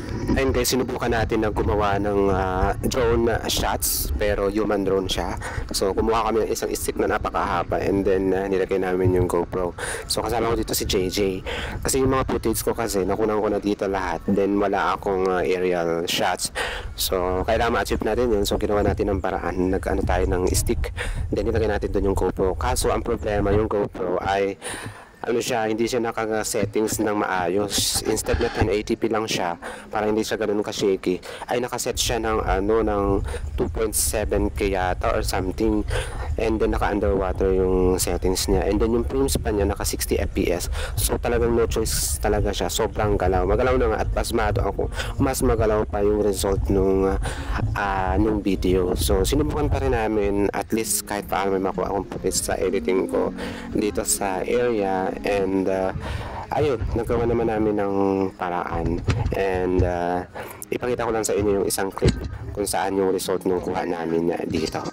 Ayun guys, sinubukan natin na gumawa ng drone shots pero human drone siya. So kumuha kami ng isang stick na napakahaba and then nilagay namin yung GoPro. So kasama ko dito si JJ. Kasi yung mga footage ko kasi nakunan ko na dito lahat. Then wala akong aerial shots. So kailangan ma-achieve natin yun. So ginawa natin ng paraan. Nag-ano tayo ng stick. Then nilagay natin doon yung GoPro. Kaso ang problema yung GoPro ay ano siya, hindi siya naka-settings ng maayos. Instead na 1080p lang siya, para hindi siya ganoon ka-shaky, ay nakaset siya ng ng 2.7k yata or something. And then naka-underwater yung settings niya. And then yung frames pa niya naka 60 fps. So talagang no choice talaga siya. Sobrang galaw. Magalaw na nga at pasmado ako. Mas magalaw pa yung result nung video. So sinubukan pa rin namin at least kahit paano may makuha akong footage sa editing ko dito sa area. And ayun, nagawa naman namin ng paraan. And ipakita ko lang sa inyo yung isang clip kung saan yung result nung kuha namin dito.